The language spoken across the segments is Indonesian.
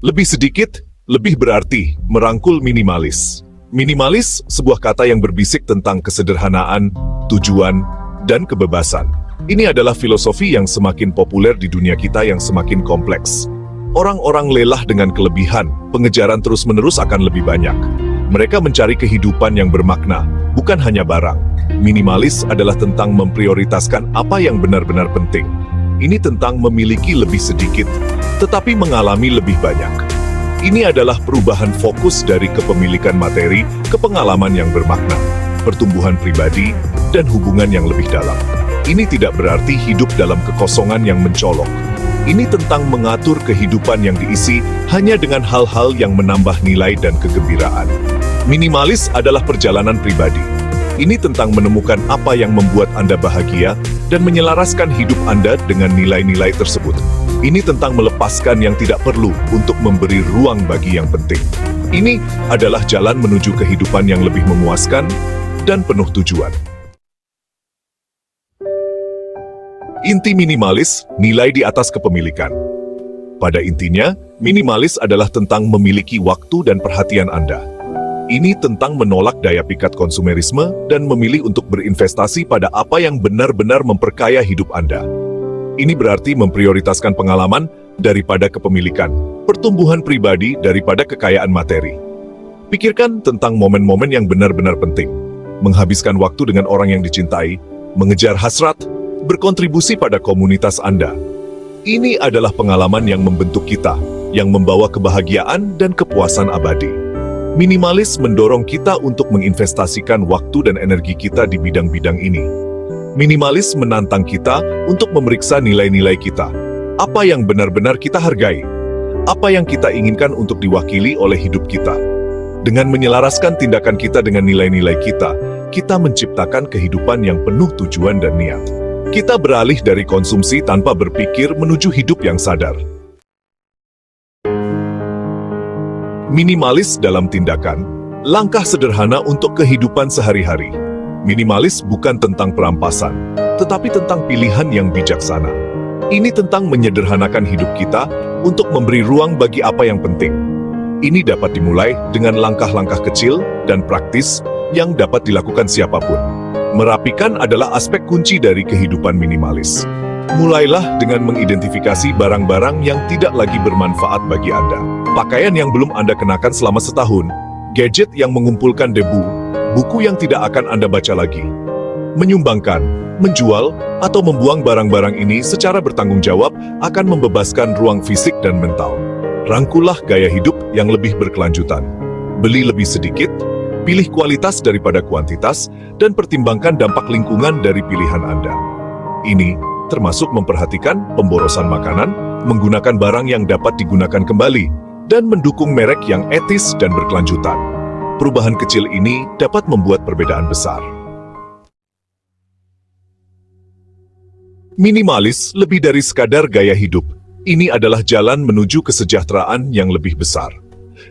Lebih sedikit, lebih berarti merangkul minimalis. Minimalis, sebuah kata yang berbisik tentang kesederhanaan, tujuan, dan kebebasan. Ini adalah filosofi yang semakin populer di dunia kita yang semakin kompleks. Orang-orang lelah dengan kelebihan, pengejaran terus-menerus akan lebih banyak. Mereka mencari kehidupan yang bermakna, bukan hanya barang. Minimalis adalah tentang memprioritaskan apa yang benar-benar penting. Ini tentang memiliki lebih sedikit, tetapi mengalami lebih banyak. Ini adalah perubahan fokus dari kepemilikan materi ke pengalaman yang bermakna, pertumbuhan pribadi, dan hubungan yang lebih dalam. Ini tidak berarti hidup dalam kekosongan yang mencolok. Ini tentang mengatur kehidupan yang diisi hanya dengan hal-hal yang menambah nilai dan kegembiraan. Minimalis adalah perjalanan pribadi. Ini tentang menemukan apa yang membuat Anda bahagia dan menyelaraskan hidup Anda dengan nilai-nilai tersebut. Ini tentang melepaskan yang tidak perlu untuk memberi ruang bagi yang penting. Ini adalah jalan menuju kehidupan yang lebih memuaskan dan penuh tujuan. Inti minimalis, nilai di atas kepemilikan. Pada intinya, minimalis adalah tentang memiliki waktu dan perhatian Anda. Ini tentang menolak daya pikat konsumerisme dan memilih untuk berinvestasi pada apa yang benar-benar memperkaya hidup Anda. Ini berarti memprioritaskan pengalaman daripada kepemilikan, pertumbuhan pribadi daripada kekayaan materi. Pikirkan tentang momen-momen yang benar-benar penting, menghabiskan waktu dengan orang yang dicintai, mengejar hasrat, berkontribusi pada komunitas Anda. Ini adalah pengalaman yang membentuk kita, yang membawa kebahagiaan dan kepuasan abadi. Minimalis mendorong kita untuk menginvestasikan waktu dan energi kita di bidang-bidang ini. Minimalis menantang kita untuk memeriksa nilai-nilai kita. Apa yang benar-benar kita hargai? Apa yang kita inginkan untuk diwakili oleh hidup kita? Dengan menyelaraskan tindakan kita dengan nilai-nilai kita, kita menciptakan kehidupan yang penuh tujuan dan niat. Kita beralih dari konsumsi tanpa berpikir menuju hidup yang sadar. Minimalis dalam tindakan, langkah sederhana untuk kehidupan sehari-hari. Minimalis bukan tentang perampasan, tetapi tentang pilihan yang bijaksana. Ini tentang menyederhanakan hidup kita untuk memberi ruang bagi apa yang penting. Ini dapat dimulai dengan langkah-langkah kecil dan praktis yang dapat dilakukan siapapun. Merapikan adalah aspek kunci dari kehidupan minimalis. Mulailah dengan mengidentifikasi barang-barang yang tidak lagi bermanfaat bagi Anda. Pakaian yang belum Anda kenakan selama setahun, gadget yang mengumpulkan debu, buku yang tidak akan Anda baca lagi. Menyumbangkan, menjual, atau membuang barang-barang ini secara bertanggung jawab akan membebaskan ruang fisik dan mental. Rangkulah gaya hidup yang lebih berkelanjutan. Beli lebih sedikit, pilih kualitas daripada kuantitas, dan pertimbangkan dampak lingkungan dari pilihan Anda. Ini termasuk memperhatikan pemborosan makanan, menggunakan barang yang dapat digunakan kembali, dan mendukung merek yang etis dan berkelanjutan. Perubahan kecil ini dapat membuat perbedaan besar. Minimalis lebih dari sekadar gaya hidup. Ini adalah jalan menuju kesejahteraan yang lebih besar.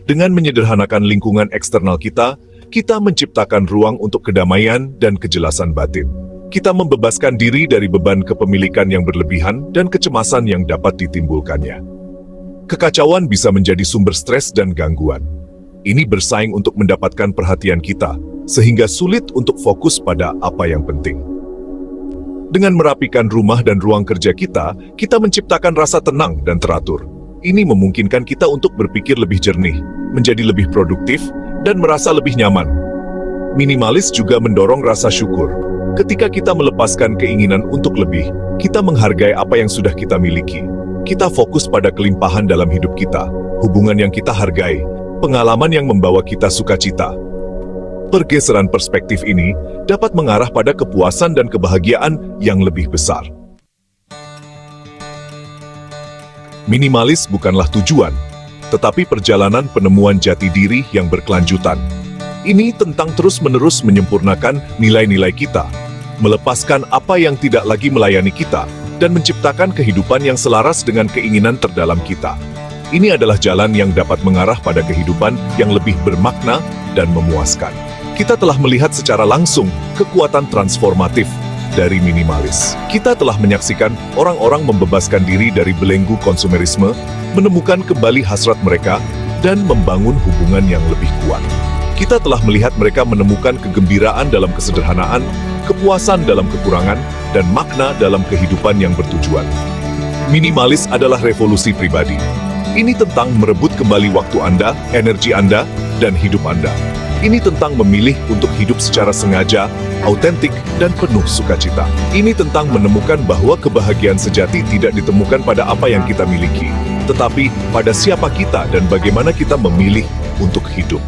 Dengan menyederhanakan lingkungan eksternal kita, kita menciptakan ruang untuk kedamaian dan kejelasan batin. Kita membebaskan diri dari beban kepemilikan yang berlebihan dan kecemasan yang dapat ditimbulkannya. Kekacauan bisa menjadi sumber stres dan gangguan. Ini bersaing untuk mendapatkan perhatian kita, sehingga sulit untuk fokus pada apa yang penting. Dengan merapikan rumah dan ruang kerja kita, kita menciptakan rasa tenang dan teratur. Ini memungkinkan kita untuk berpikir lebih jernih, menjadi lebih produktif, dan merasa lebih nyaman. Minimalis juga mendorong rasa syukur. Ketika kita melepaskan keinginan untuk lebih, kita menghargai apa yang sudah kita miliki. Kita fokus pada kelimpahan dalam hidup kita, hubungan yang kita hargai, pengalaman yang membawa kita sukacita. Pergeseran perspektif ini dapat mengarah pada kepuasan dan kebahagiaan yang lebih besar. Minimalis bukanlah tujuan, tetapi perjalanan penemuan jati diri yang berkelanjutan. Ini tentang terus-menerus menyempurnakan nilai-nilai kita, melepaskan apa yang tidak lagi melayani kita, dan menciptakan kehidupan yang selaras dengan keinginan terdalam kita. Ini adalah jalan yang dapat mengarah pada kehidupan yang lebih bermakna dan memuaskan. Kita telah melihat secara langsung kekuatan transformatif dari minimalis. Kita telah menyaksikan orang-orang membebaskan diri dari belenggu konsumerisme, menemukan kembali hasrat mereka, dan membangun hubungan yang lebih kuat. Kita telah melihat mereka menemukan kegembiraan dalam kesederhanaan, kepuasan dalam kekurangan, dan makna dalam kehidupan yang bertujuan. Minimalis adalah revolusi pribadi. Ini tentang merebut kembali waktu Anda, energi Anda, dan hidup Anda. Ini tentang memilih untuk hidup secara sengaja, autentik, dan penuh sukacita. Ini tentang menemukan bahwa kebahagiaan sejati tidak ditemukan pada apa yang kita miliki, tetapi pada siapa kita dan bagaimana kita memilih untuk hidup.